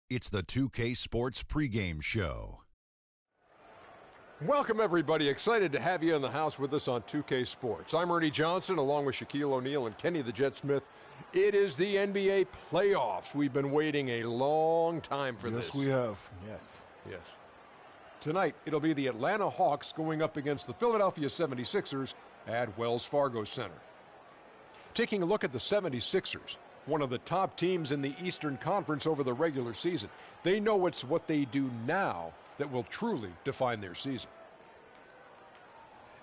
It's the 2K Sports pregame show. Welcome, everybody. Excited to have you in the house with us on 2K Sports. I'm Ernie Johnson, along with Shaquille O'Neal and Kenny the Jet Smith. It is the NBA playoffs. We've been waiting a long time for this. Yes, we have. Yes. Tonight, it'll be the Atlanta Hawks going up against the Philadelphia 76ers at Wells Fargo Center. Taking a look at the 76ers, one of the top teams in the Eastern Conference over the regular season. They know it's what they do now that will truly define their season.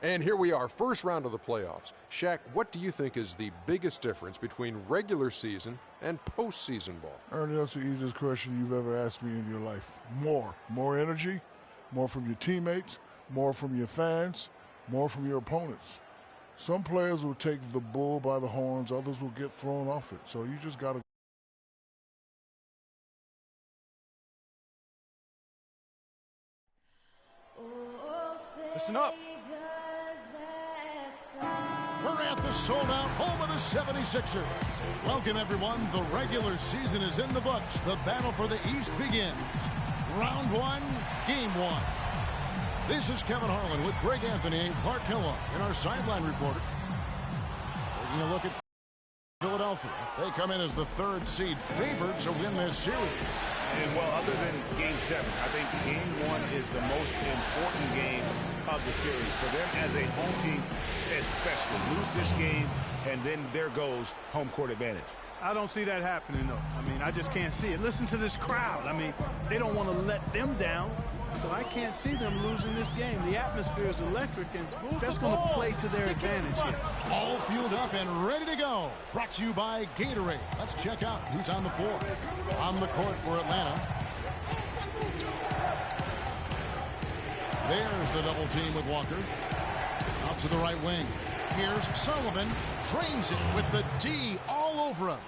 And here we are, first round of the playoffs. Shaq, what do you think is the biggest difference between regular season and postseason ball? Ernie, that's the easiest question you've ever asked me in your life. More energy, more from your teammates, more from your fans, more from your opponents. Some players will take the bull by the horns, others will get thrown off it. So you just got to. Listen up. We're at the sold-out home of the 76ers. Welcome, everyone. The regular season is in the books. The battle for the East begins. Round one, game one. This is Kevin Harlan with Greg Anthony and Clark Kellogg in our sideline reporter. Taking a look at Philadelphia. They come in as the third seed, favored to win this series. And, well, other than Game 7, I think Game 1 is the most important game of the series. For them as a home team, especially, lose this game, and then there goes home court advantage. I don't see that happening, though. I mean, I just can't see it. Listen to this crowd. I mean, they don't want to let them down, but I can't see them losing this game. The atmosphere is electric, and that's going to play to their advantage here. All fueled up and ready to go. Brought to you by Gatorade. Let's check out who's on the floor. On the court for Atlanta. There's the double team with Walker. Out to the right wing. Here's Sullivan. Trains it with the D all over him.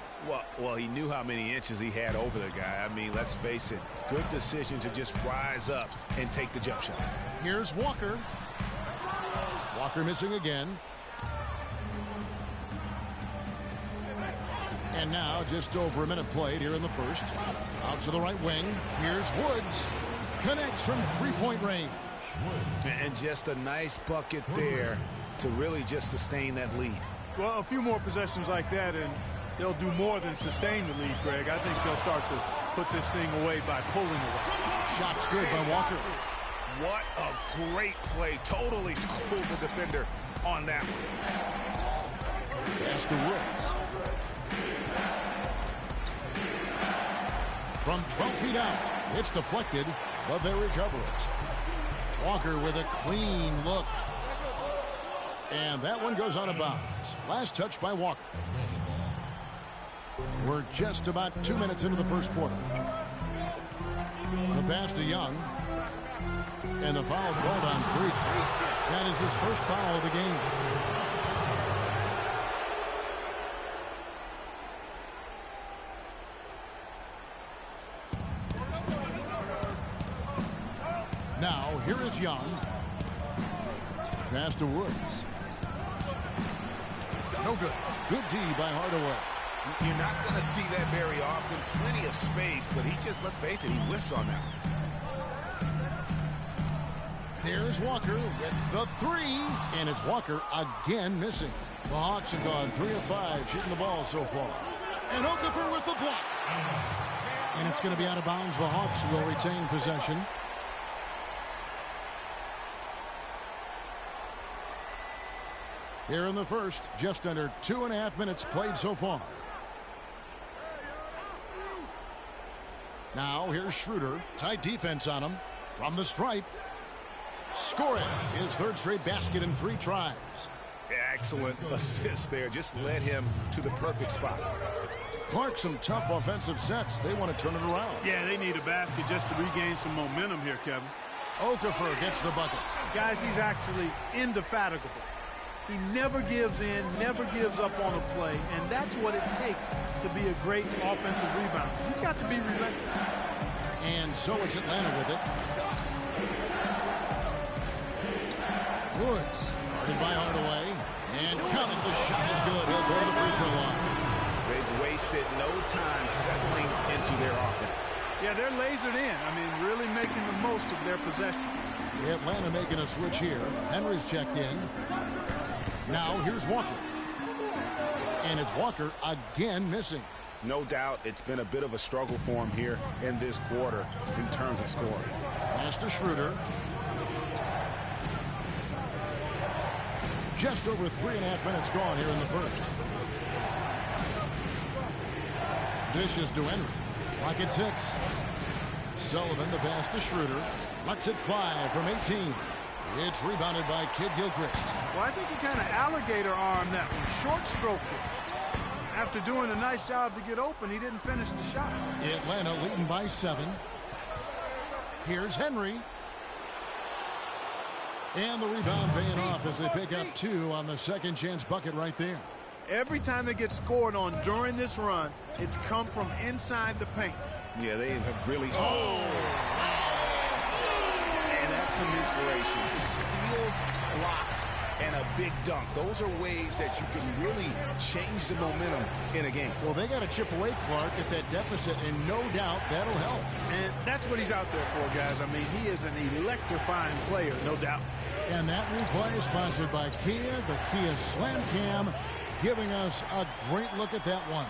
Well, he knew how many inches he had over the guy. I mean, let's face it. Good decision to just rise up and take the jump shot. Here's Walker. Walker missing again. And now just over a minute played here in the first. Out to the right wing. Here's Woods. Connects from three-point range. And just a nice bucket there to really just sustain that lead. Well, a few more possessions like that, and they'll do more than sustain the lead, Greg. I think they'll start to put this thing away by pulling away. Shot's good by Walker. What a great play. Totally schooled the defender on that one. Pass to Woods. From 12 feet out, it's deflected, but they recover it. Walker with a clean look. And that one goes out of bounds. Last touch by Walker. We're just about 2 minutes into the first quarter. The pass to Young. And the foul called on Freak. That is his first foul of the game. Now, here is Young. Pass to Woods. No good. Good D by Hardaway. You're not going to see that very often. Plenty of space, but he just, let's face it, he whiffs on that one. There's Walker with the three, and it's Walker again missing. The Hawks have gone 3 of 5 shooting the ball so far. And Okafor with the block. And it's going to be out of bounds. The Hawks will retain possession. Here in the first, just under 2.5 minutes played so far. Now here's Schroeder. Tight defense on him. From the stripe. Score it. His third straight basket in 3 tries. Excellent assist there. Just led him to the perfect spot. Clark, some tough offensive sets. They want to turn it around. Yeah, they need a basket just to regain some momentum here, Kevin. Okafor gets the bucket. Guys, he's actually indefatigable. He never gives in, never gives up on a play, and that's what it takes to be a great offensive rebounder. He's got to be relentless. And so it's Atlanta with it. Woods, guarded by Hardaway, and coming, the shot is good. He'll go to the free throw line. They've wasted no time settling into their offense. Yeah, they're lasered in. I mean, really making the most of their possessions. Atlanta making a switch here. Henry's checked in. Now here's Walker. And it's Walker again missing. No doubt it's been a bit of a struggle for him here in this quarter in terms of scoring. Pass to Schroeder. Just over 3.5 minutes gone here in the first. Dishes to Henry. Rocket 6. Sullivan the pass to Schroeder. Lets it fly from 18. It's rebounded by Kid Gilchrist. Well, I think he kind of alligator armed that one. Short stroked it. After doing a nice job to get open, he didn't finish the shot. Atlanta leading by 7. Here's Henry. And the rebound paying off as they pick up 2 on the second chance bucket right there. Every time they get scored on during this run, it's come from inside the paint. Yeah, they have really... Oh! And that's some inspiration. Steals, blocks, and a big dunk. Those are ways that you can really change the momentum in a game. Well, they got to chip away, Clark, at that deficit, and no doubt that'll help. And that's what he's out there for, guys. I mean, he is an electrifying player, no doubt. And that replay is sponsored by Kia, the Kia Slam Cam, giving us a great look at that one.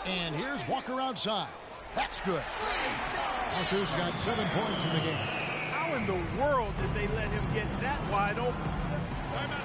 And here's Walker outside. That's good. Walker's got 7 points in the game. How in the world did they let him get that wide open? Timeout.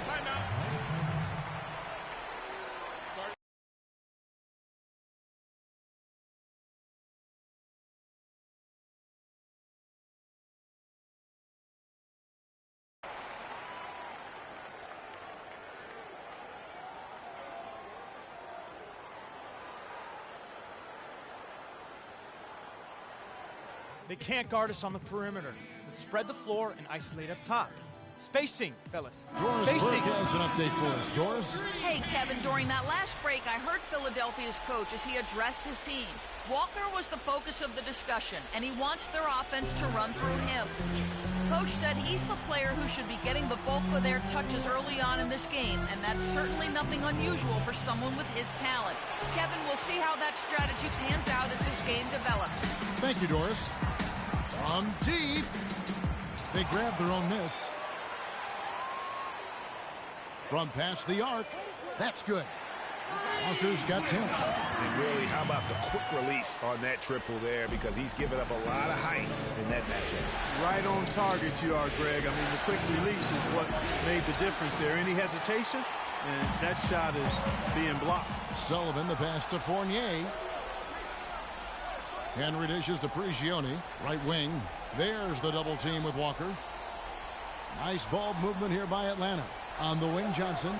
They can't guard us on the perimeter. Let's spread the floor and isolate up top. Spacing, fellas. Doris Burke has an update for us. Doris? Hey, Kevin, during that last break, I heard Philadelphia's coach as he addressed his team. Walker was the focus of the discussion, and he wants their offense to run through him. Coach said he's the player who should be getting the bulk of their touches early on in this game, and that's certainly nothing unusual for someone with his talent. Kevin, we'll see how that strategy pans out as this game develops. Thank you, Doris. From deep. They grabbed their own miss. From past the arc. That's good. Walker's got 10. And really, how about the quick release on that triple there, because he's given up a lot of height in that matchup. Right on target you are, Greg. I mean, the quick release is what made the difference there. Any hesitation, and that shot is being blocked. Sullivan the pass to Fournier. Henry dishes to Prigioni, right wing. There's the double team with Walker. Nice ball movement here by Atlanta. On the wing, Johnson.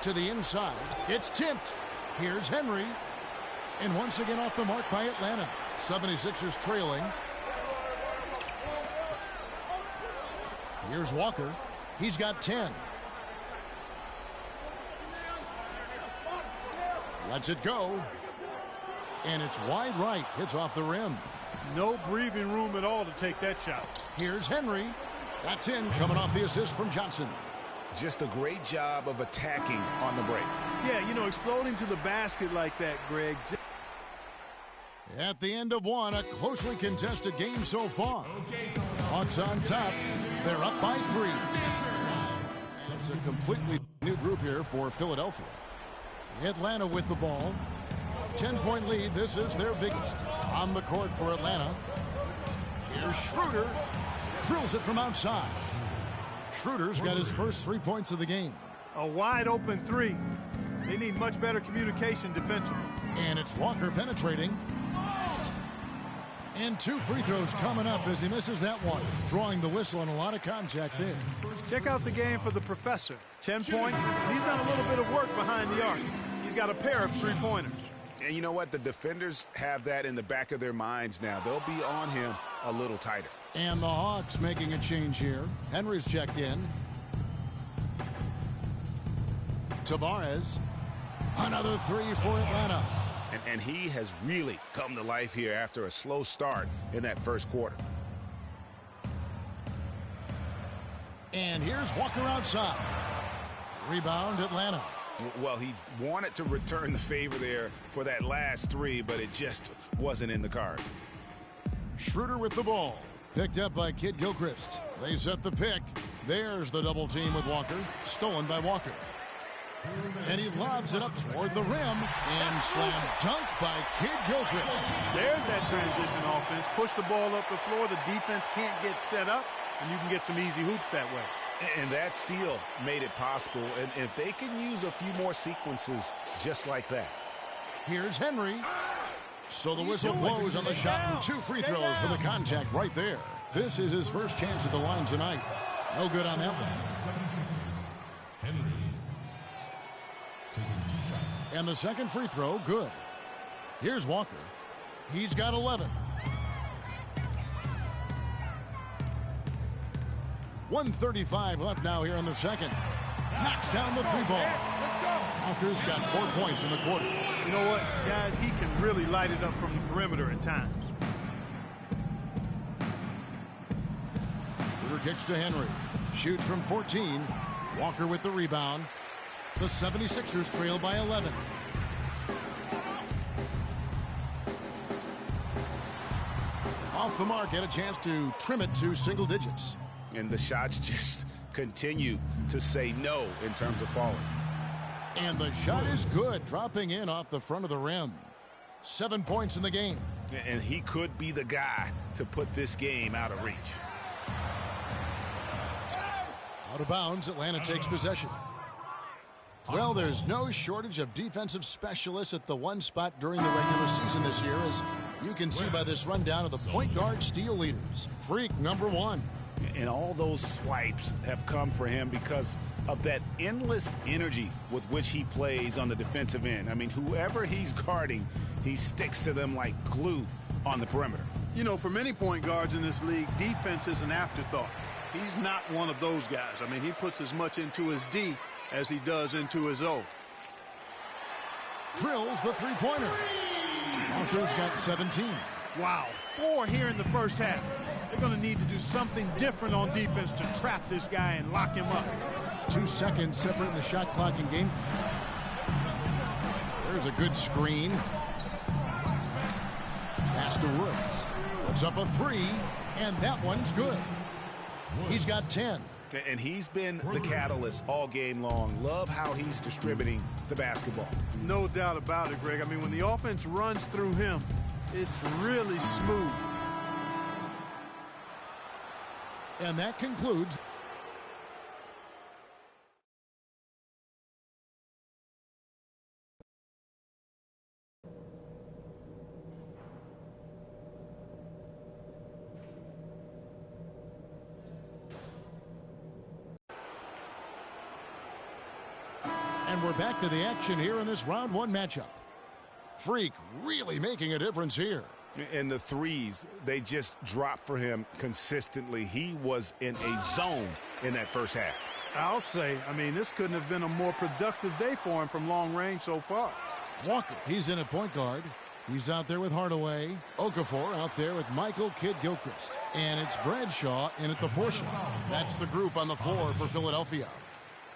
To the inside. It's tipped. Here's Henry. And once again off the mark by Atlanta. 76ers trailing. Here's Walker. He's got 10. Lets it go. And it's wide right. Hits off the rim. No breathing room at all to take that shot. Here's Henry. That's in, coming off the assist from Johnson. Just a great job of attacking on the break. Yeah, you know, exploding to the basket like that, Greg. At the end of one, a closely contested game so far. Hawks on top. They're up by 3. It's a completely new group here for Philadelphia. Atlanta with the ball. 10-point lead. This is their biggest. On the court for Atlanta. Here's Schroeder. Drills it from outside. Schroeder's got his first 3 points of the game. A wide open 3. They need much better communication defensively. And it's Walker penetrating. And 2 free throws coming up as he misses that one. Drawing the whistle and a lot of contact there. Check out the game for the professor. 10 points. He's done a little bit of work behind the arc. He's got a pair of 3-pointers. And you know what? The defenders have that in the back of their minds now. They'll be on him a little tighter. And the Hawks making a change here. Henry's checked in. Tavares. Another 3 for Atlanta. And he has really come to life here after a slow start in that first quarter. And here's Walker outside. Rebound Atlanta. Well, he wanted to return the favor there for that last three, but it just wasn't in the cards. Schroeder with the ball. Picked up by Kid Gilchrist. They set the pick. There's the double team with Walker. Stolen by Walker. And he lobs it up toward the rim. And slam dunk by Kid Gilchrist. There's that transition offense. Push the ball up the floor. The defense can't get set up, and you can get some easy hoops that way. And that steal made it possible. And if they can use a few more sequences just like that. Here's Henry. So the whistle blows on the shot and 2 free throws for the contact right there. This is his first chance at the line tonight. No good on that one. And the second free throw, good. Here's Walker. He's got 11. 1:35 left now here in the second. Knocks down the 3-ball. Walker's got 4 points in the quarter. You know what, guys? He can really light it up from the perimeter at times. Schroeder kicks to Henry. Shoots from 14. Walker with the rebound. The 76ers trail by 11. Off the mark, had a chance to trim it to single digits. And the shots just continue to say no in terms of falling. And the shot is good, dropping in off the front of the rim. 7 points in the game. And he could be the guy to put this game out of reach. Out of bounds, Atlanta takes possession. Well, there's no shortage of defensive specialists at the one spot during the regular season this year, as you can see by this rundown of the point guard steal leaders. Freak number 1. And all those swipes have come for him because of that endless energy with which he plays on the defensive end. I mean, whoever he's guarding, he sticks to them like glue on the perimeter. You know, for many point guards in this league, defense is an afterthought. He's not one of those guys. I mean, he puts as much into his D as he does into his O. Drills the three-pointer. Walker's got 17. Wow, 4 here in the first half. They're going to need to do something different on defense to trap this guy and lock him up. 2 seconds separating the shot clock and game. There's a good screen. Pass to Woods. Puts up a 3, and that one's good. He's got 10. And he's been the catalyst all game long. Love how he's distributing the basketball. No doubt about it, Greg. I mean, when the offense runs through him, it's really smooth. And that concludes. And we're back to the action here in this round 1 matchup. Freak really making a difference here. And the threes, they just drop for him consistently. He was in a zone in that first half. I'll say, I mean, this couldn't have been a more productive day for him from long range so far. Walker, he's in at point guard. He's out there with Hardaway. Okafor out there with Michael Kidd Gilchrist. And it's Bradshaw in at the 4 slot. That's the group on the floor for Philadelphia.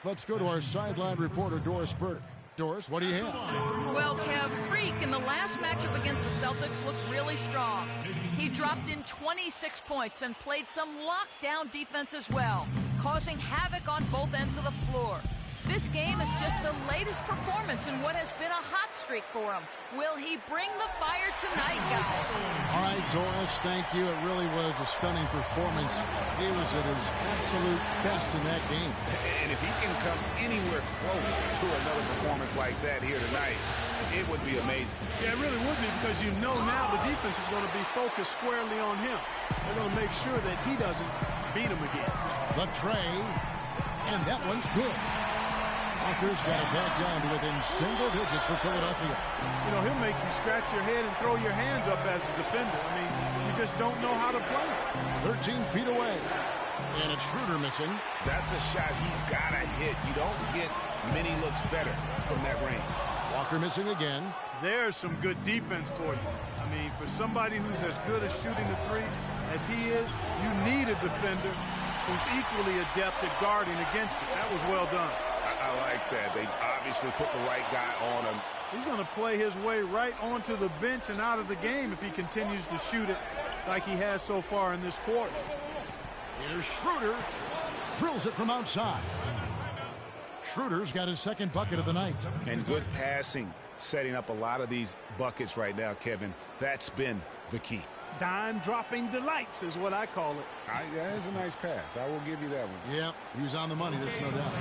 Let's go to our sideline reporter, Doris Burke. Doris, what do you have? Well, Kev, Freak in the last matchup against the Celtics looked really strong. He dropped in 26 points and played some lockdown defense as well, causing havoc on both ends of the floor. This game is just the latest performance in what has been a hot streak for him. Will he bring the fire tonight, guys? All right, Doris, thank you. It really was a stunning performance. He was at his absolute best in that game. And if he can come anywhere close to another performance like that here tonight, it would be amazing. Yeah, it really would be, because you know now the defense is going to be focused squarely on him. They're going to make sure that he doesn't beat him again. The tray, and that one's good. Walker's got it back down to within single digits for Philadelphia. You know, he'll make you scratch your head and throw your hands up as a defender. I mean, you just don't know how to play. 13 feet away. And it's Schroeder missing. That's a shot he's got to hit. You don't get many looks better from that range. Walker missing again. There's some good defense for you. I mean, for somebody who's as good at shooting the 3 as he is, you need a defender who's equally adept at guarding against it. That was well done. I I like that. They obviously put the right guy on him. He's going to play his way right onto the bench and out of the game if he continues to shoot it like he has so far in this quarter. Here's Schroeder. Drills it from outside. Schroeder's got his second bucket of the night. And good passing, setting up a lot of these buckets right now, Kevin. That's been the key. Dime-dropping delights is what I call it. That is a nice pass. I will give you that one. Yep, he was on the money, there's no doubt.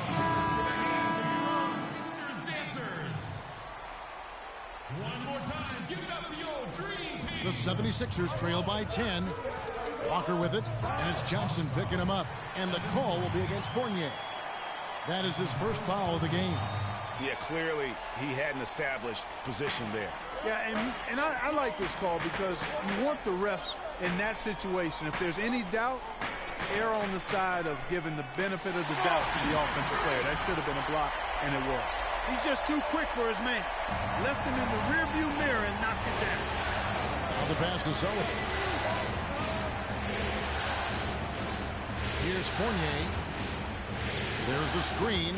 One more time, give it up for your dream team. The 76ers trail by 10. Walker with it, and it's Johnson picking him up. And the call will be against Fournier. That is his first foul of the game. Yeah, clearly he had an established position there. Yeah, and I like this call because you want the refs in that situation. If there's any doubt, err on the side of giving the benefit of the doubt to the offensive player. That should have been a block, and it was. He's just too quick for his man. Left him in the rearview mirror and knocked it down. Now the pass to Sullivan. Here's Fournier. There's the screen.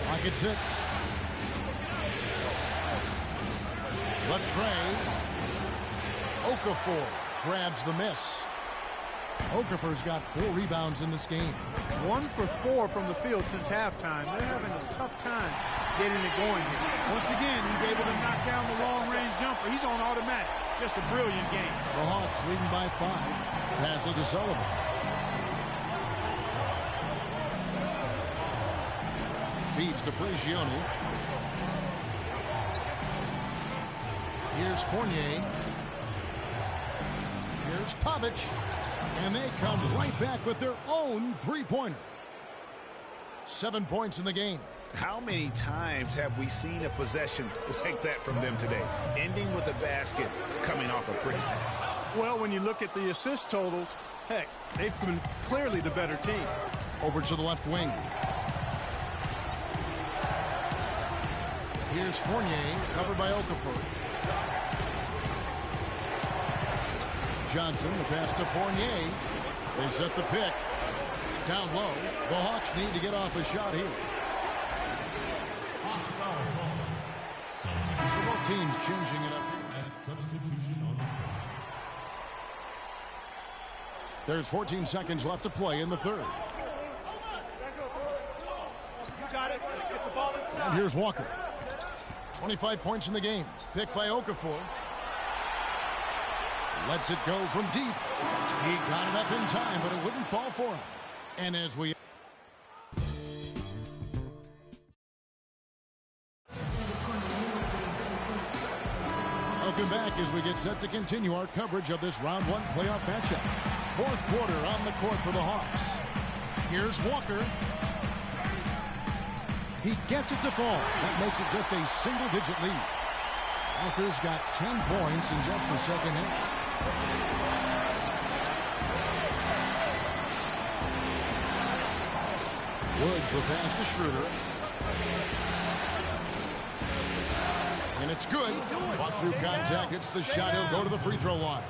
Rockets hits. Latrey. Okafor grabs the miss. Okafor's got 4 rebounds in this game. 1 for 4 from the field since halftime. They're having a tough time getting it going here. Once again, he's able to knock down the long-range jumper. He's on automatic. Just a brilliant game. The Hawks leading by 5. Passes to Sullivan. Feeds to Prigioni. Here's Fournier. Here's Pavic. And they come right back with their own three-pointer. 7 points in the game. How many times have we seen a possession like that from them today? Ending with a basket, coming off a pretty pass. Well, when you look at the assist totals, heck, they've been clearly the better team. Over to the left wing. Here's Fournier, covered by Okafor. Johnson, the pass to Fournier. They set the pick. Down low. The Hawks need to get off a shot here. Hawks foul call. So both teams changing it up. Substitution on the floor. There's 14 seconds left to play in the third. You got it. Let's get the ball inside. And here's Walker. 25 points in the game. Picked by Okafor. Lets it go from deep. He got it up in time, but it wouldn't fall for him. And as we... Welcome back as we get set to continue our coverage of this round 1 playoff matchup. Fourth quarter on the court for the Hawks. Here's Walker. He gets it to fall. That makes it just a single-digit lead. Walker's got 10 points in just the second half. Woods the pass to Schroeder. And it's good. Fought through contact. Hits the shot. He'll go to the free throw line.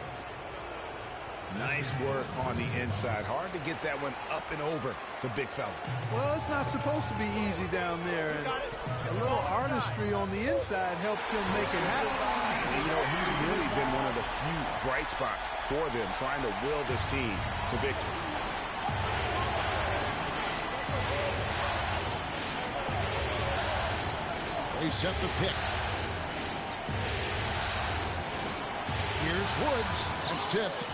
Nice work on the inside. Hard to get that one up and over the big fella. Well, it's not supposed to be easy down there. And a little artistry on the inside helped him make it happen. And, you know, he's really been one of the few bright spots for them, trying to will this team to victory. They set the pick. Here's Woods. That's tipped.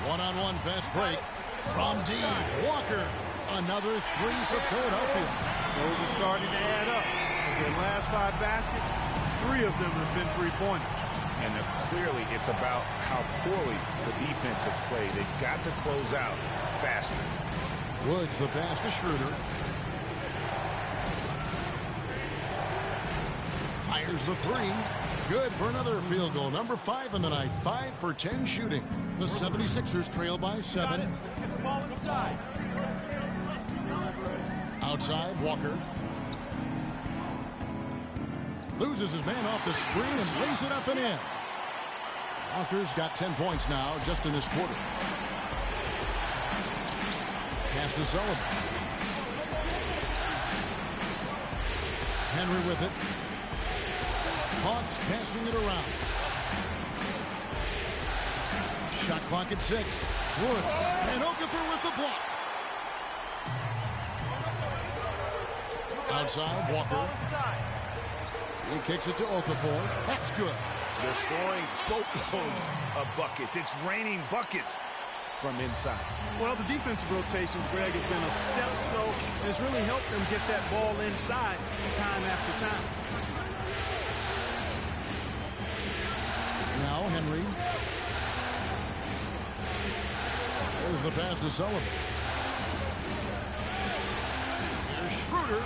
One-on-one fast break. From deep. Walker. Another 3 for Philadelphia. Those are starting to add up. Their last 5 baskets, 3 of them have been three-pointers. And clearly it's about how poorly the defense has played. They've got to close out faster. Woods the pass to Schroeder. Fires the 3. Good for another field goal. Number 5 in the night. 5 for 10 shooting. The 76ers trail by 7. Let's get the ball inside. Outside, Walker. Loses his man off the screen and lays it up and in. Walker's got 10 points now just in this quarter. pass to Sullivan. Henry with it. Hawks passing it around. Shot clock at 6. Woods. And Okafor with the block. Outside, Walker. He kicks it to Okafor. That's good. They're scoring boatloads of buckets. It's raining buckets from inside. Well, the defensive rotations, Greg, have been a step slow, and it's really helped them get that ball inside time after time. Now Henry. There's the pass to Sullivan. Here's Schroeder.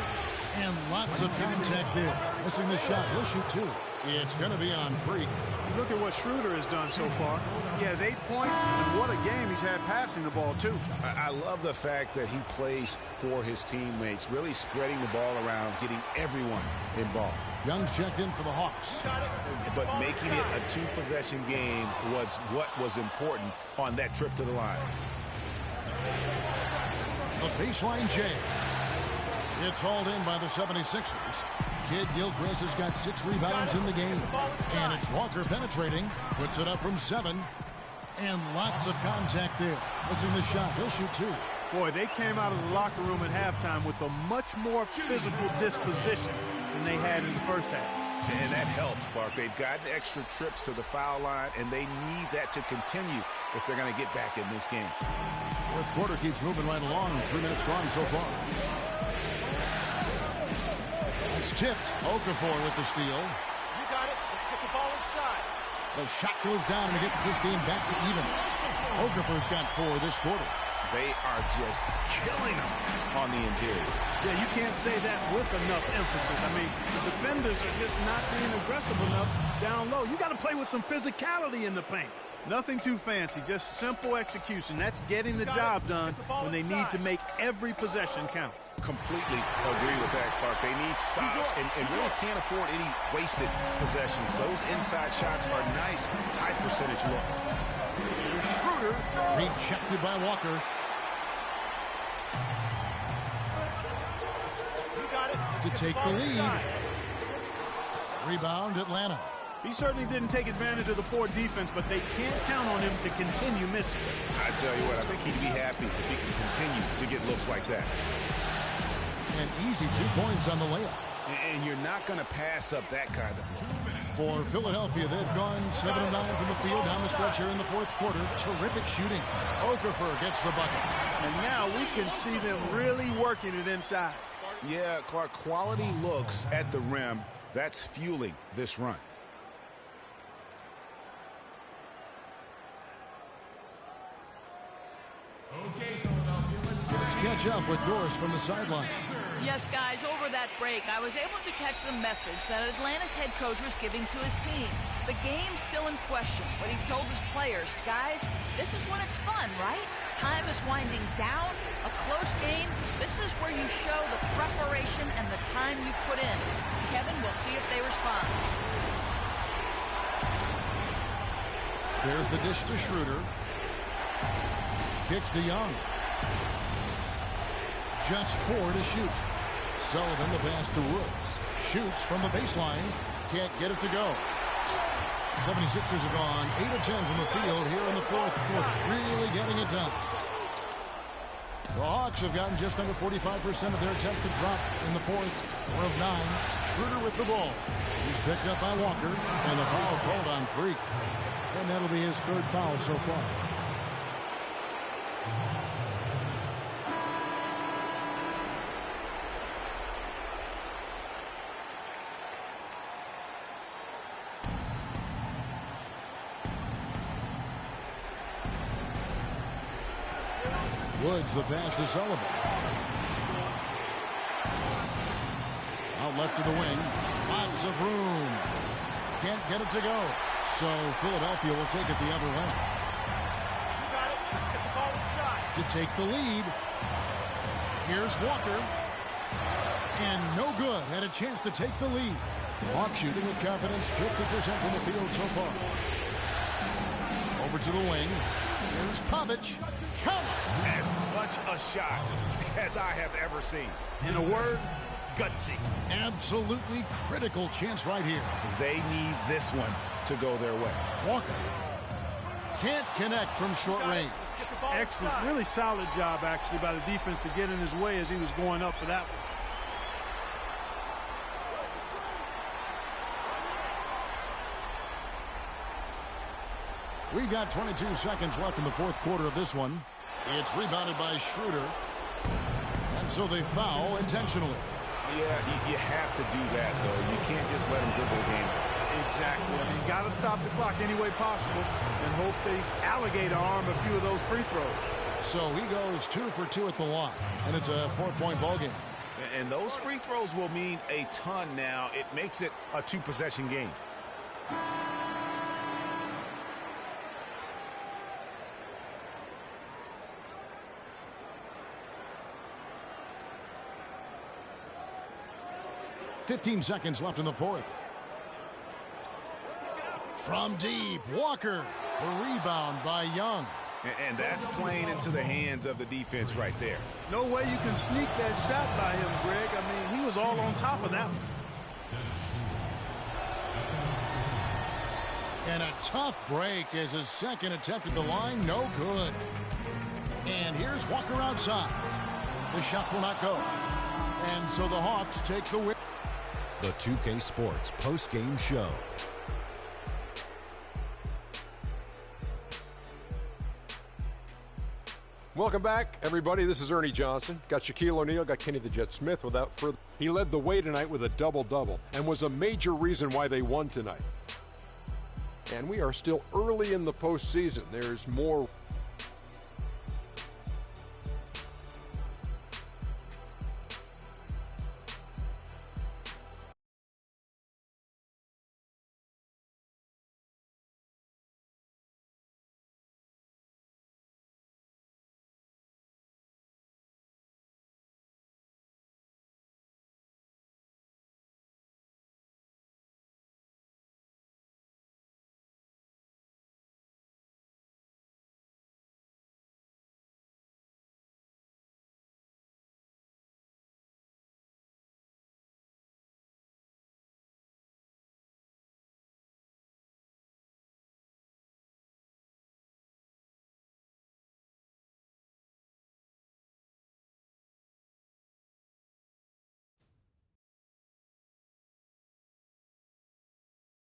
And lots of contact there. Missing the shot. He'll shoot 2. It's going to be on Freak. Look at what Schroeder has done so far. He has 8 points, and what a game he's had passing the ball, too. I love the fact that he plays for his teammates, really spreading the ball around, getting everyone involved. Young's checked in for the Hawks. But making it a 2-possession game was what was important on that trip to the line. The baseline jam. It's hauled in by the 76ers. Kid Gilchrist has got 6 rebounds in the game. And it's Walker penetrating. Puts it up from 7. And lots of contact there. Missing the shot. He'll shoot 2. Boy, they came out of the locker room at halftime with a much more physical disposition than they had in the first half. And that helps, Clark. They've gotten extra trips to the foul line, and they need that to continue if they're going to get back in this game. Fourth quarter keeps moving right along. 3 minutes gone so far. It's tipped. Okafor with the steal. You got it. Let's get the ball inside. The shot goes down and it gets this game back to even. Okafor's got 4 this quarter. They are just killing them on the interior. Yeah, you can't say that with enough emphasis. I mean, the defenders are just not being aggressive enough down low. You got to play with some physicality in the paint. Nothing too fancy, just simple execution. That's getting the job done when they need to make every possession count. Completely agree with that, Clark. They need stops and really can't afford any wasted possessions. Those inside shots are nice, high percentage looks. Here's Schroeder. Rejected by Walker. You got it. To take the lead. Rebound, Atlanta. He certainly didn't take advantage of the poor defense, but they can't count on him to continue missing. I tell you what, I think he'd be happy if he can continue to get looks like that. An easy 2 points on the layup. And you're not going to pass up that kind of. For Philadelphia, they've gone 7 of 9 from the field down the stretch here in the fourth quarter. Terrific shooting. Okafor gets the bucket. And now we can see them really working it inside. Yeah, Clark, quality looks at the rim. That's fueling this run. Okay, Philadelphia, Let's catch up with Doris from the sideline. Yes, guys, over that break, I was able to catch the message that Atlanta's head coach was giving to his team. The game's still in question, but he told his players, guys, this is when it's fun, right? Time is winding down, a close game. This is where you show the preparation and the time you put in. Kevin will see if they respond. There's the dish to Schroeder. Kicks to Young. Just 4 to shoot. Sullivan the pass to Woods. Shoots from the baseline. Can't get it to go. 76ers have gone 8 of 10 from the field here in the fourth quarter. Really getting it done. The Hawks have gotten just under 45% of their attempts to drop in the fourth. 4 of 9. Schroeder with the ball. He's picked up by Walker. And the foul called on Freak. And that'll be his 3rd foul so far. Woods the pass to Sullivan. Out left to the wing. Lots of room. Can't get it to go. So Philadelphia will take it the other way. You got it. Let's get the ball inside. To take the lead. Here's Walker. And no good. Had a chance to take the lead. The Hawks shooting with confidence. 50% from the field so far. Over to the wing. Here's Pavic. Count. As clutch a shot as I have ever seen. In a word, gutsy. Absolutely critical chance right here. They need this one to go their way. Walker can't connect from short range. Excellent. Really solid job, actually, by the defense to get in his way as he was going up for that one. We've got 22 seconds left in the fourth quarter of this one. It's rebounded by Schroeder. And so they foul intentionally. Yeah, you have to do that, though. You can't just let him dribble the game. Exactly. I mean, you got to stop the clock any way possible and hope they alligator arm a few of those free throws. So he goes 2 for 2 at the line, and it's a 4-point ball game. And those free throws will mean a ton now. It makes it a 2-possession game. .15 seconds left in the fourth. From deep, Walker. The rebound by Young. And that's playing into the hands of the defense right there. No way you can sneak that shot by him, Greg. I mean, he was all on top of that one. And a tough break as his second attempt at the line, no good. And here's Walker outside. The shot will not go. And so the Hawks take the win. The 2K Sports post-game show. Welcome back, everybody. This is Ernie Johnson. Got Shaquille O'Neal, got Kenny the Jet Smith. Without further, he led the way tonight with a double-double and was a major reason why they won tonight. And we are still early in the postseason. There's more.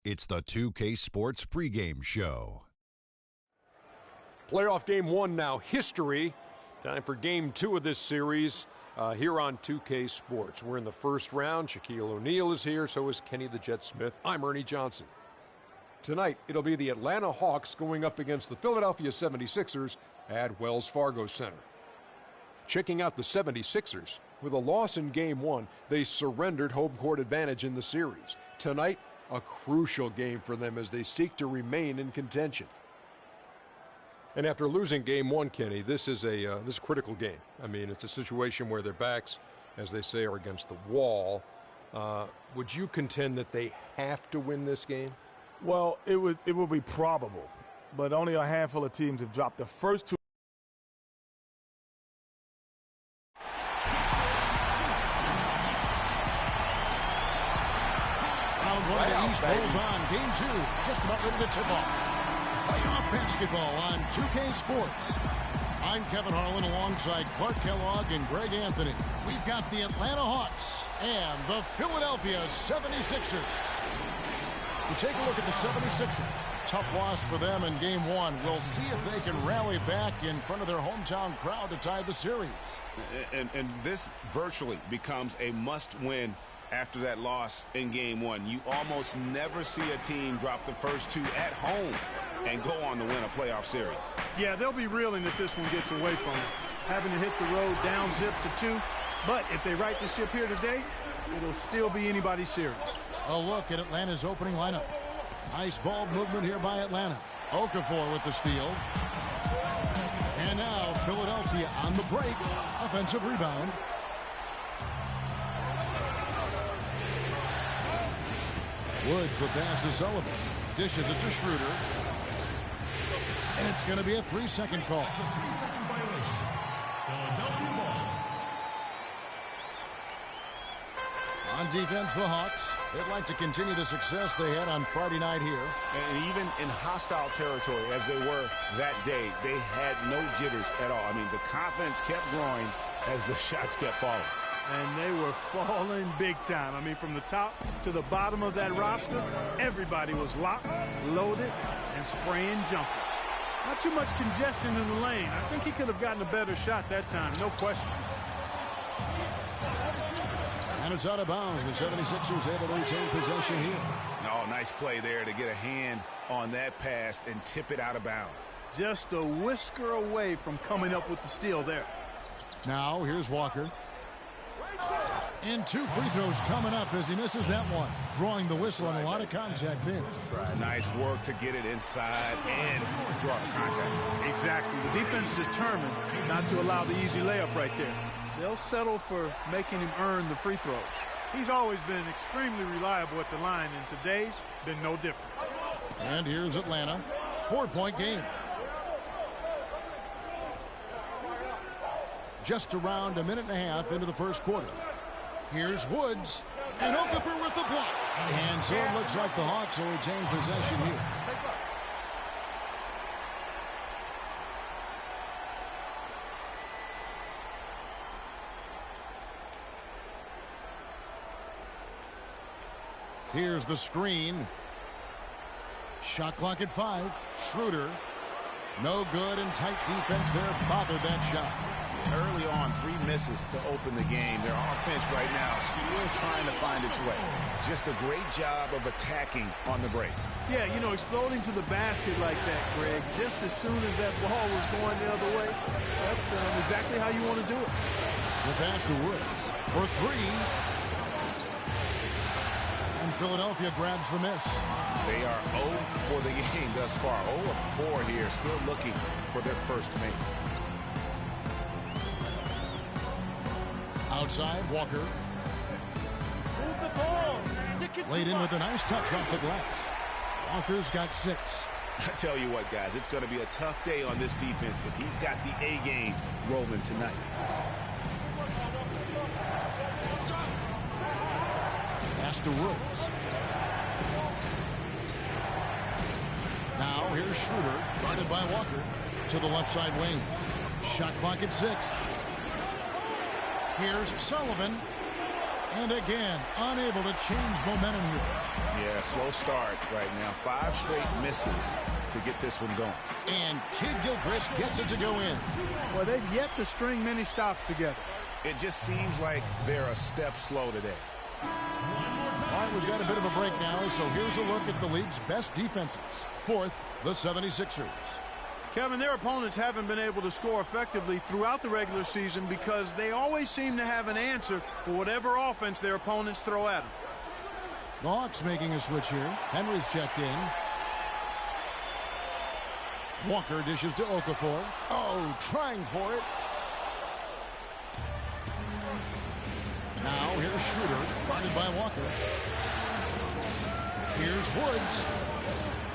It's the 2K Sports pregame show. Playoff game one now, history. Time for game two of this series here on 2K Sports. We're in the first round. Shaquille O'Neal is here, so is Kenny the Jet Smith. I'm Ernie Johnson. Tonight, it'll be the Atlanta Hawks going up against the Philadelphia 76ers at Wells Fargo Center. Checking out the 76ers, with a loss in game one, they surrendered home court advantage in the series. Tonight, a crucial game for them as they seek to remain in contention. And after losing game one, Kenny, this is a critical game. I mean, it's a situation where their backs, as they say, are against the wall. Would you contend that they have to win this game? Well, it would be probable, but only a handful of teams have dropped the first two. Rolls on. Game two, just about ready to tip off. Playoff basketball on 2K Sports. I'm Kevin Harlan alongside Clark Kellogg and Greg Anthony. We've got the Atlanta Hawks and the Philadelphia 76ers. We take a look at the 76ers. Tough loss for them in game one. We'll see if they can rally back in front of their hometown crowd to tie the series. And this virtually becomes a must-win after that loss in game one. You almost never see a team drop the first two at home and go on to win a playoff series. Yeah, they'll be reeling if this one gets away from them, having to hit the road down zip to 2. But if they right the ship here today, it'll still be anybody's series. A look at Atlanta's opening lineup. Nice ball movement here by Atlanta. Okafor with the steal. And now Philadelphia on the break. Offensive rebound. Woods the pass to Sullivan. Dishes it to Schroeder. And it's going to be a 3-second call. It's a 3-second violation. Philadelphia On defense, the Hawks, they'd like to continue the success they had on Friday night here. And even in hostile territory, as they were that day, they had no jitters at all. I mean, the confidence kept growing as the shots kept falling. And they were falling big time. I mean, from the top to the bottom of that roster, everybody was locked, loaded, and spraying jumpers. Not too much congestion in the lane. I think he could have gotten a better shot that time, no question. And it's out of bounds. The 76ers able to retain possession here. Oh, nice play there to get a hand on that pass and tip it out of bounds. Just a whisker away from coming up with the steal there. Now, here's Walker. And 2 free throws coming up as he misses that one. Drawing the whistle on a lot of contact there. Nice work to get it inside and draw the contact. Exactly. The defense determined not to allow the easy layup right there. They'll settle for making him earn the free throws. He's always been extremely reliable at the line, and today's been no different. And here's Atlanta. 4-point game. Just around a minute and a half into the first quarter. Here's Woods. And Okafor with the block. And so it looks like the Hawks will retain possession here. Here's the screen. Shot clock at 5. Schroeder. No good, and tight defense there bothered that shot. Early on, 3 misses to open the game. Their offense right now still trying to find its way. Just a great job of attacking on the break. Yeah, you know, exploding to the basket like that, Greg, just as soon as that ball was going the other way, that's exactly how you want to do it. The pass to Woods for 3. And Philadelphia grabs the miss. They are 0 for the game thus far. 0 of 4 here, still looking for their first make. Outside, Walker. Move the ball. Stick it Laid in with a nice touch off the glass. Walker's got 6. I tell you what, guys, it's going to be a tough day on this defense if he's got the A game rolling tonight. Pass to Woods. Now here's Schroeder, guarded by Walker, to the left side wing. Shot clock at 6. Here's Sullivan. And again, unable to change momentum here. Yeah, slow start right now. 5 straight misses to get this one going. And Kid Gilchrist gets it to go in. Well, they've yet to string many stops together. It just seems like they're a step slow today. All right, we've got a bit of a break now, so here's a look at the league's best defenses. 4th, the 76ers. Kevin, their opponents haven't been able to score effectively throughout the regular season because they always seem to have an answer for whatever offense their opponents throw at them. The Hawks making a switch here. Henry's checked in. Walker dishes to Okafor. Oh, trying for it. Now here's Schroeder, guarded by Walker. Here's Woods.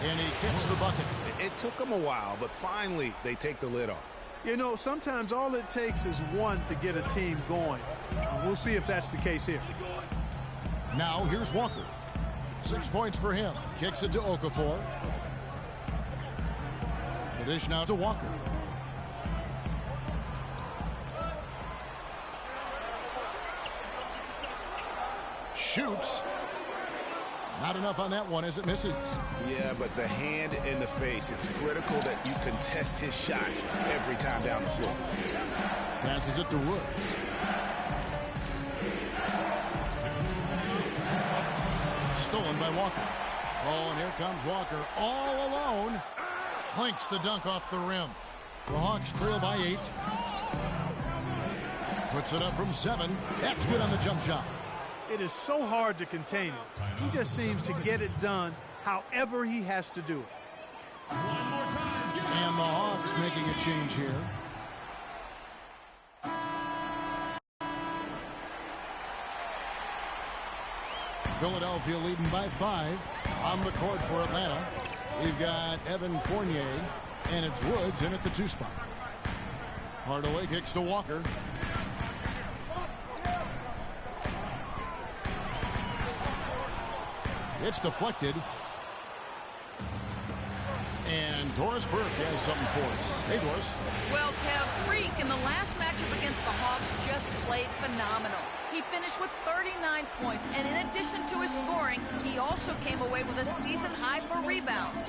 And he gets the bucket. It took them a while, but finally they take the lid off. You know, sometimes all it takes is one to get a team going. We'll see if that's the case here. Now here's Walker. 6 points for him. Kicks it to Okafor. The dish now to Walker. Shoots. Not enough on that one as it misses. Yeah, but the hand in the face, it's critical that you contest his shots every time down the floor. Passes it to Woods. Stolen by Walker. Oh, and here comes Walker all alone. Clinks the dunk off the rim. The Hawks trail by 8. Puts it up from 7. That's good on the jump shot. It is so hard to contain it. He just seems to get it done however he has to do it. And the Hawks making a change here. Philadelphia leading by 5. On the court for Atlanta, we've got Evan Fournier, and it's Woods in at the 2 spot. Hardaway kicks to Walker. It's deflected. And Doris Burke has something for us. Hey, Doris. Well, Kev, Freak in the last matchup against the Hawks just played phenomenal. He finished with 39 points, and in addition to his scoring, he also came away with a season high for rebounds.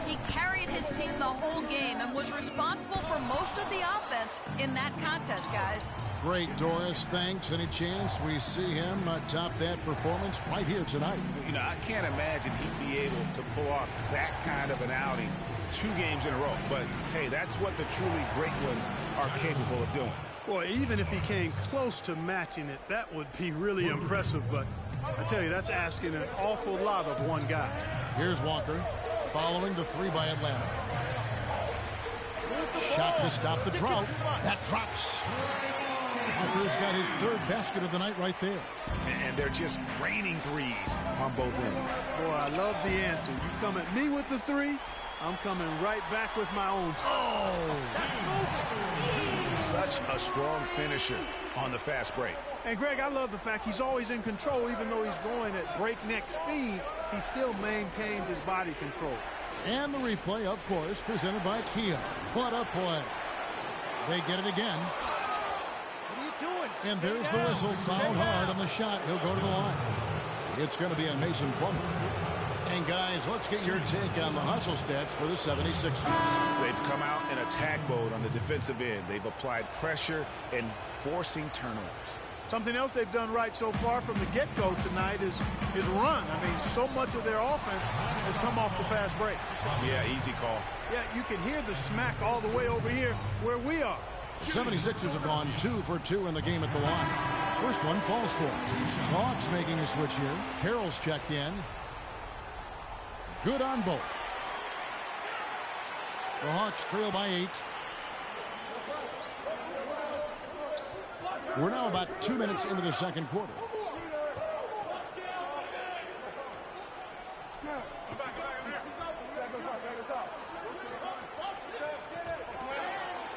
He carried his team the whole game and was responsible for most of the offense in that contest, guys. Great, Doris. Thanks. Any chance we see him top that performance right here tonight? You know, I can't imagine he'd be able to pull off that kind of an outing 2 games in a row. But, hey, that's what the truly great ones are capable of doing. Boy, even if he came close to matching it, that would be really impressive. But I tell you, that's asking an awful lot of one guy. Here's Walker following the 3 by Atlanta. Shot to stop the drought. That drops. Walker's got his 3rd basket of the night right there. And they're just raining threes on both ends. Boy, I love the answer. You come at me with the 3, I'm coming right back with my own. Oh! Such a strong finisher on the fast break. And, Greg, I love the fact he's always in control. Even though he's going at breakneck speed, he still maintains his body control. And the replay, of course, presented by Kia. What a play. They get it again. What are you doing? And there's the whistle. Fouled hard on the shot. He'll go to the line. It's going to be on Mason Plummer. And, guys, let's get your take on the hustle stats for the 76ers. They've come out in attack mode on the defensive end. They've applied pressure and forcing turnovers. Something else they've done right so far from the get-go tonight is run. I mean, so much of their offense has come off the fast break. Yeah, easy call. Yeah, you can hear the smack all the way over here where we are. The 76ers have gone 2 for 2 in the game at the line. First one falls for it. Hawks making a switch here. Carroll's checked in. Good on both. The Hawks trail by 8. We're now about 2 minutes into the second quarter.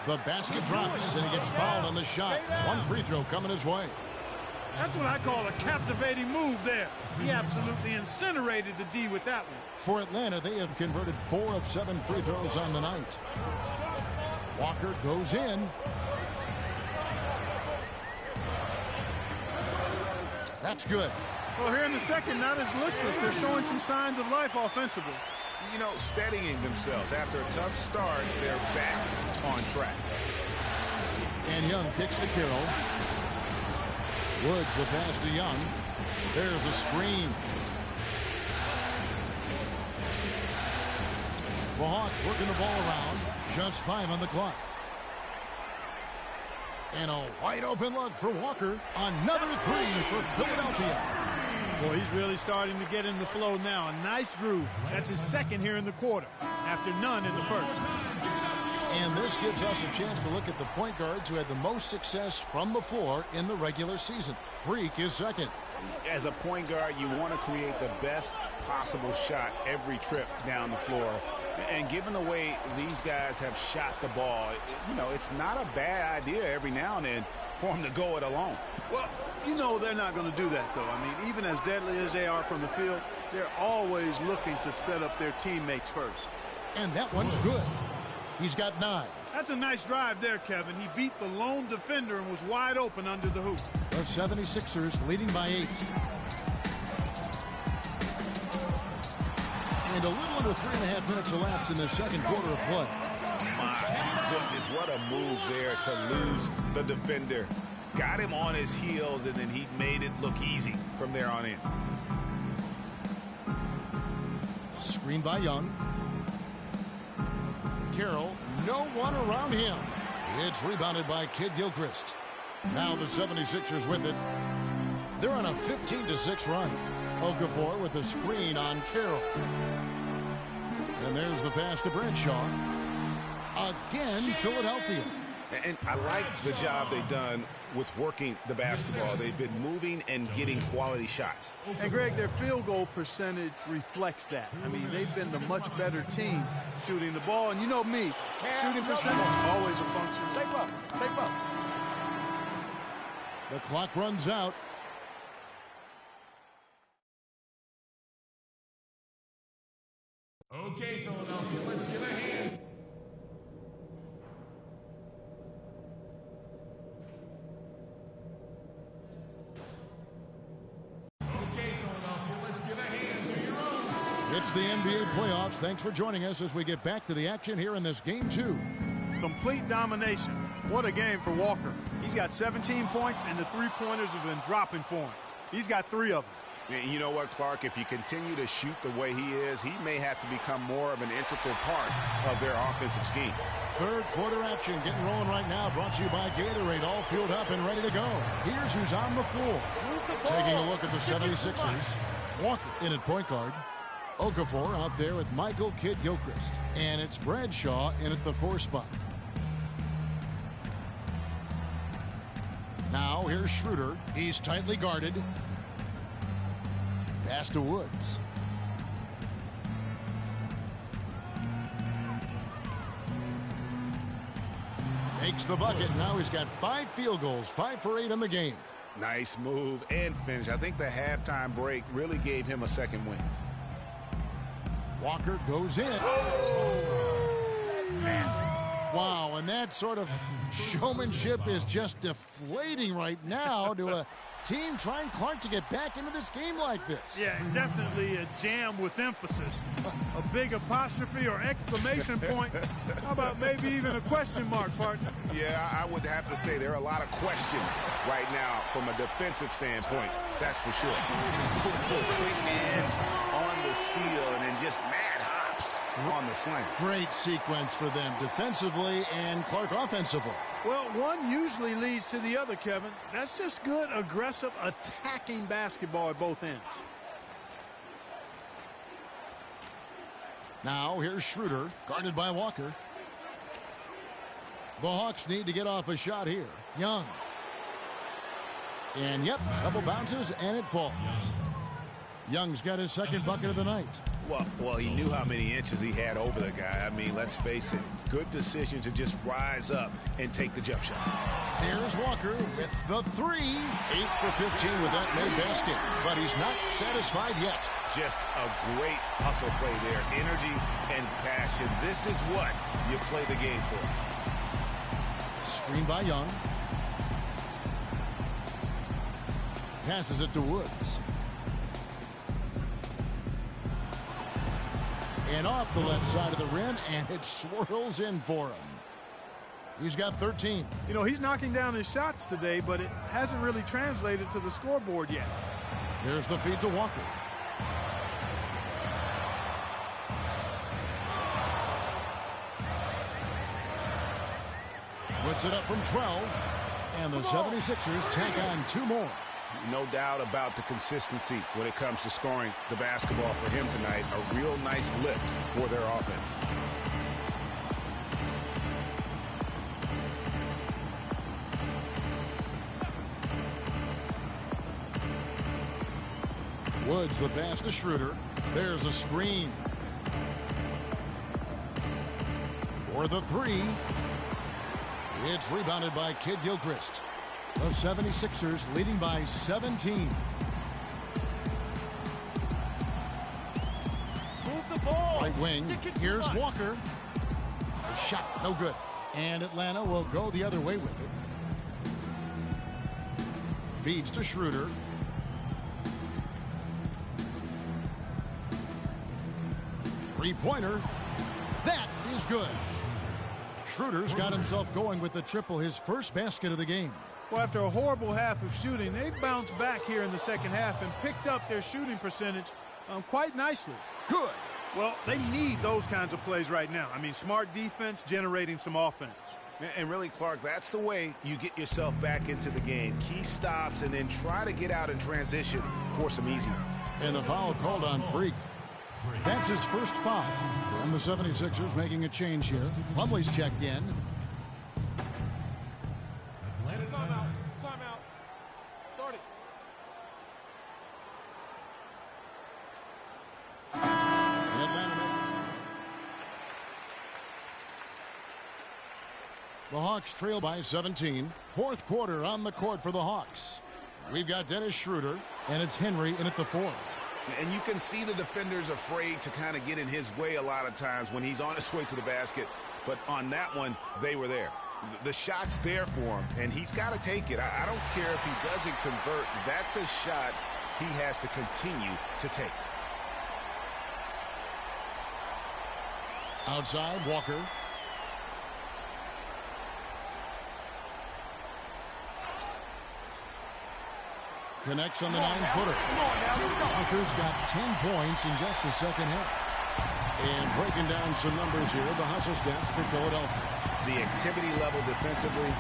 The basket drops, and he gets fouled on the shot. 1 free throw coming his way. That's what I call a captivating move there. He absolutely incinerated the D with that one. For Atlanta, they have converted 4 of 7 free throws on the night. Walker goes in. That's good. Well, here in the second, not as listless. They're showing some signs of life offensively. You know, steadying themselves. After a tough start, they're back on track. And Young kicks to Carroll. Woods the pass to Young. There's a screen. The Hawks working the ball around. Just 5 on the clock. And a wide open look for Walker. Another 3 for Philadelphia. Boy, he's really starting to get in the flow now. A nice groove. That's his 2nd here in the quarter, after none in the first. And this gives us a chance to look at the point guards who had the most success from the floor in the regular season. Freak is 2nd. As a point guard, you want to create the best possible shot every trip down the floor. And given the way these guys have shot the ball, you know, it's not a bad idea every now and then for them to go it alone. Well, you know they're not going to do that, though. I mean, even as deadly as they are from the field, they're always looking to set up their teammates first. And that one's good. He's got 9. That's a nice drive there, Kevin. He beat the lone defender and was wide open under the hoop. The 76ers leading by 8. And a little under 3.5 minutes elapsed in the second quarter of play. My goodness, what a move there to lose the defender. Got him on his heels, and then he made it look easy from there on in. Screen by Young. Carroll, no one around him. It's rebounded by Kid Gilchrist. Now the 76ers with it. They're on a 15-6 run. Okafor with the screen on Carroll. And there's the pass to Bradshaw. Again, Philadelphia. And I like the job they've done with working the basketball. They've been moving and getting quality shots. And, Greg, their field goal percentage reflects that. I mean, they've been the much better team shooting the ball. And you know me, shooting percentage is always a function. Tape up. Tape up. The clock runs out. Okay, Philadelphia, let's give a hand. Okay, Philadelphia, let's give a hand to your own. It's the NBA playoffs. Thanks for joining us as we get back to the action here in this game 2. Complete domination. What a game for Walker. He's got 17 points, and the three-pointers have been dropping for him. He's got 3 of them. You know what, Clark? If you continue to shoot the way he is, he may have to become more of an integral part of their offensive scheme. Third quarter action getting rolling right now. Brought to you by Gatorade. All filled up and ready to go. Here's who's on the floor. Taking a look at the 76ers. Walker in at point guard. Okafor out there with Michael Kidd-Gilchrist. And it's Bradshaw in at the 4 spot. Now here's Schroeder. He's tightly guarded. Pass to Woods. Makes the bucket. Now he's got 5 field goals, 5 for 8 in the game. Nice move and finish. I think the halftime break really gave him a second win. Walker goes in. Nasty. Wow, and that sort of showmanship is just deflating right now to a team trying, Clark, to get back into this game like this. Yeah, definitely a jam with emphasis. A big apostrophe or exclamation point. How about maybe even a question mark, partner? Yeah, I would have to say there are a lot of questions right now from a defensive standpoint. That's for sure. Quick hands on the steal and then just mad hops on the slam. Great sequence for them defensively and Clark offensively. Well, one usually leads to the other, Kevin. That's just good, aggressive, attacking basketball at both ends. Now here's Schroeder, guarded by Walker. The Hawks need to get off a shot here. Young. And yep, couple bounces and it falls. Young's got his second bucket of the night. Well, he knew how many inches he had over the guy. I mean, let's face it, good decision to just rise up and take the jump shot. There's Walker with the 3. 8 for 15 with that made basket, but he's not satisfied yet. Just a great hustle play there. Energy and passion. This is what you play the game for. Screen by Young. Passes it to Woods. And off the left side of the rim, and it swirls in for him. He's got 13. You know, he's knocking down his shots today, but it hasn't really translated to the scoreboard yet. Here's the feed to Walker. Puts it up from 12, and the 76ers tack on 2 more. No doubt about the consistency when it comes to scoring the basketball for him tonight. A real nice lift for their offense. Woods the pass to Schroeder. There's a screen. For the 3. It's rebounded by Kidd-Gilchrist. The 76ers leading by 17. Move the ball. Right wing. Here's Walker. The shot, no good. And Atlanta will go the other way with it. Feeds to Schroeder. Three-pointer. That is good. Schroeder's got himself going with the triple, his first basket of the game. Well, after a horrible half of shooting, they've bounced back here in the second half and picked up their shooting percentage quite nicely. Good. Well, they need those kinds of plays right now. I mean, smart defense generating some offense. And really, Clark, that's the way you get yourself back into the game. Key stops and then try to get out in transition for some easy ones. And the foul called on Freak. That's his first foul. And the 76ers making a change here. Plumlee's checked in. Timeout. Timeout. Start it. The Hawks trail by 17. Fourth quarter on the court for the Hawks. We've got Dennis Schroeder, and it's Henry in at the 4. And you can see the defenders afraid to kind of get in his way a lot of times when he's on his way to the basket. But on that one, they were there. The shot's there for him, and he's got to take it. I don't care if he doesn't convert. That's a shot he has to continue to take. Outside, Walker. Connects on the 9-footer. Walker's got 10 points in just the second half. And breaking down some numbers here, the hustle stats for Philadelphia. The activity level defensively,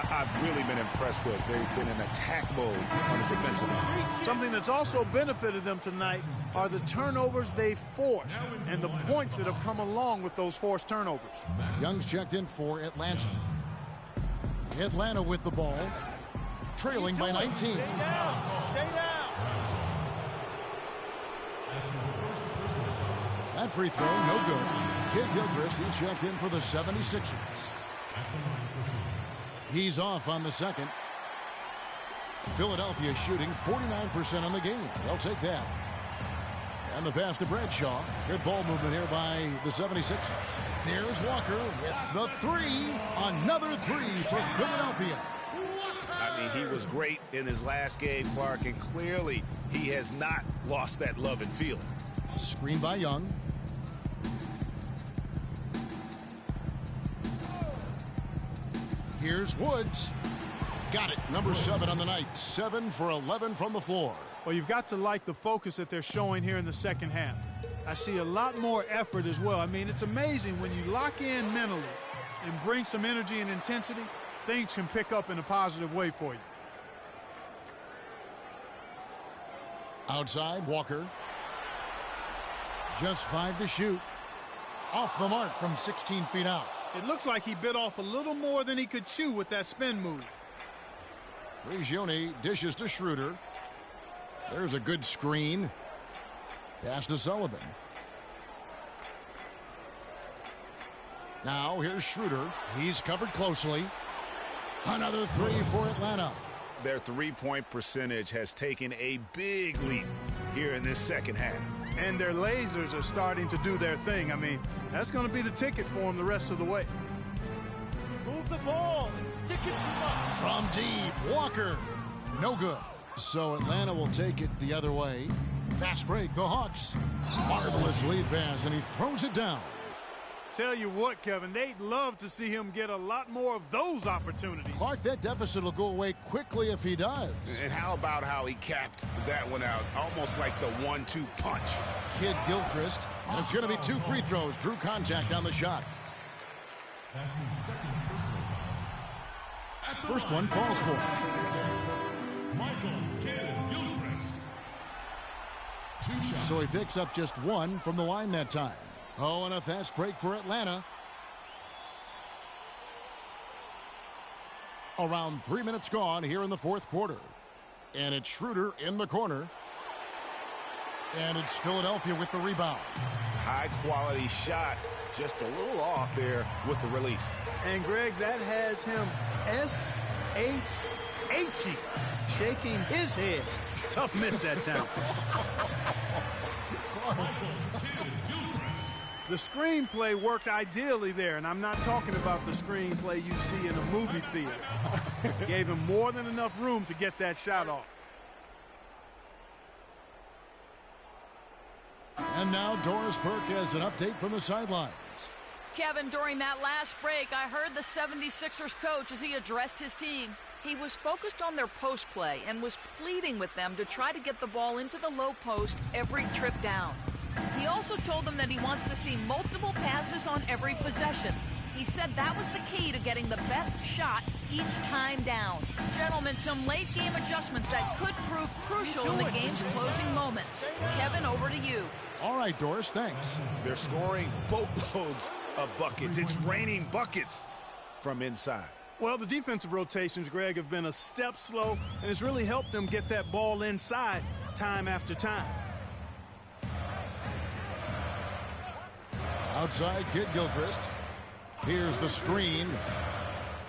I've really been impressed with. They've been in attack mode on the defensive end. Something that's also benefited them tonight are the turnovers they forced and the points that have come along with those forced turnovers. Young's checked in for Atlanta. Atlanta with the ball, trailing by 19. Stay down. Stay down. That free throw, no good. Kid Gilchrist, he's checked in for the 76ers. He's off on the second. Philadelphia shooting 49% on the game. They'll take that. And the pass to Bradshaw. Good ball movement here by the 76ers. There's Walker with the three. Another three for Philadelphia. I mean, he was great in his last game, Clark, and clearly he has not lost that love and feeling. Screen by Young. Here's Woods. Got it. Number 7 on the night. 7 for 11 from the floor. Well, you've got to like the focus that they're showing here in the second half. I see a lot more effort as well. I mean, it's amazing when you lock in mentally and bring some energy and intensity, things can pick up in a positive way for you. Outside, Walker. Just 5 to shoot. Off the mark from 16 feet out. It looks like he bit off a little more than he could chew with that spin move. Prigioni dishes to Schroeder. There's a good screen. Pass to Sullivan. Now here's Schroeder. He's covered closely. Another three for Atlanta. Their three-point percentage has taken a big leap here in this second half. And their lasers are starting to do their thing. I mean, that's going to be the ticket for them the rest of the way. Move the ball and stick it to him. From deep, Walker. No good. So Atlanta will take it the other way. Fast break, the Hawks. Marvelous lead pass, and he throws it down. Tell you what, Kevin, they'd love to see him get a lot more of those opportunities. Clark, that deficit will go away quickly if he does. And how about how he capped that one out, almost like the 1-2 punch. Kid Gilchrist, and it's going to be 2 free throws. Drew contact on the shot. That's his second personal. First one falls for Michael Kid Gilchrist. 2 shots. So he picks up just 1 from the line that time. Oh, and a fast break for Atlanta. Around 3 minutes gone here in the fourth quarter. And it's Schroeder in the corner. And it's Philadelphia with the rebound. High-quality shot, just a little off there with the release. And, Greg, that has him S-H-H-E, shaking his head. Tough miss that time. The screenplay worked ideally there, and I'm not talking about the screenplay you see in a movie theater. Gave him more than enough room to get that shot off. And now Doris Burke has an update from the sidelines. Kevin, during that last break, I heard the 76ers coach as he addressed his team. He was focused on their post play and was pleading with them to try to get the ball into the low post every trip down. He also told them that he wants to see multiple passes on every possession. He said that was the key to getting the best shot each time down. Gentlemen, some late-game adjustments that could prove crucial in the game's closing moments. Kevin, over to you. All right, Doris, thanks. They're scoring boatloads of buckets. It's raining buckets from inside. Well, the defensive rotations, Greg, have been a step slow, and it's really helped them get that ball inside time after time. Outside, Kid Gilchrist. Here's the screen.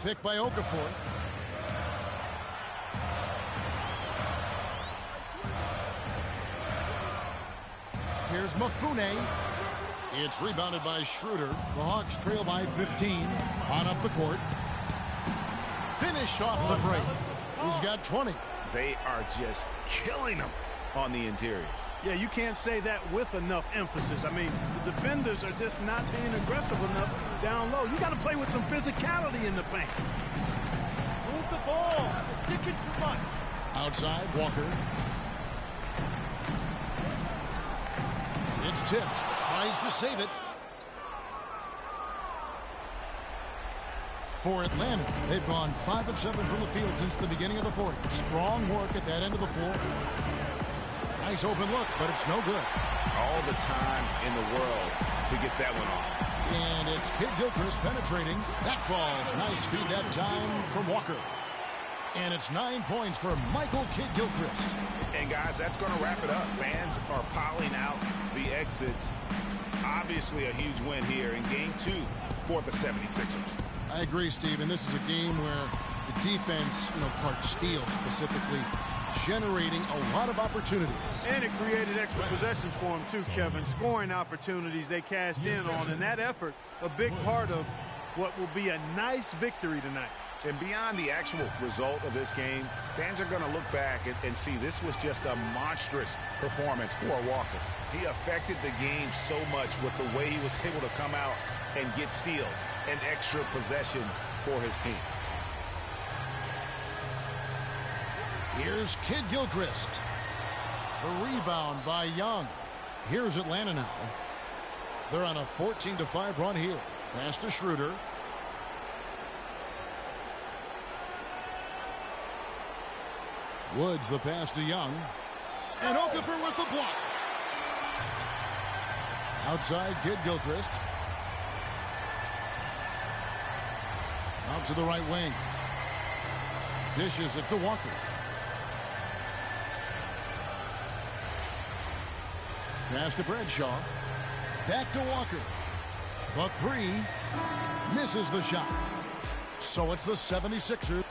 Picked by Okafor. Here's Mafune. It's rebounded by Schroeder. The Hawks trail by 15. On up the court. Finish off the break. He's got 20. They are just killing them on the interior. Yeah, you can't say that with enough emphasis. I mean, the defenders are just not being aggressive enough down low. You got to play with some physicality in the paint. Move the ball. Sticking too much. Outside, Walker. It's tipped. Tries to save it. For Atlanta, they've gone 5 of 7 from the field since the beginning of the fourth. Strong work at that end of the floor. Nice open look, but it's no good. All the time in the world to get that one off. And it's Kidd-Gilchrist penetrating. That falls. Nice feed that time from Walker. And it's 9 points for Michael Kidd-Gilchrist. And guys, that's going to wrap it up. Fans are piling out the exits. Obviously a huge win here in Game 2 for the 76ers. I agree, Steve, and this is a game where the defense, Clark Steele specifically, generating a lot of opportunities. And it created extra possessions for him too, Kevin. Scoring opportunities they cashed in on, and that effort, a big part of what will be a nice victory tonight. And beyond the actual result of this game, fans are going to look back and see this was just a monstrous performance for Walker. He affected the game so much with the way he was able to come out and get steals and extra possessions for his team. Here's Kidd-Gilchrist. A rebound by Young. Here's Atlanta now. They're on a 14-5 run here. Pass to Schroeder. Woods the pass to Young. And Okafor with the block. Outside, Kidd-Gilchrist. Out to the right wing. Dishes it to Walker. Pass to Bradshaw. Back to Walker. The three. Misses the shot. So it's the 76ers.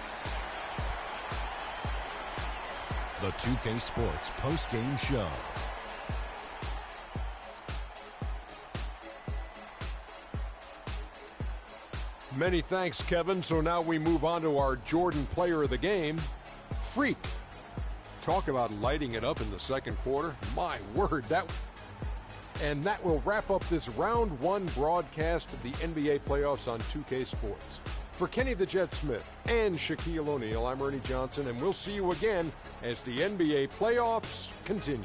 The 2K Sports post-game show. Many thanks, Kevin. So now we move on to our Jordan player of the game, Freak. Talk about lighting it up in the second quarter. My word, that will wrap up this round 1 broadcast of the NBA playoffs on 2K Sports. For Kenny the Jet Smith and Shaquille O'Neal, I'm Ernie Johnson, and we'll see you again as the NBA playoffs continue.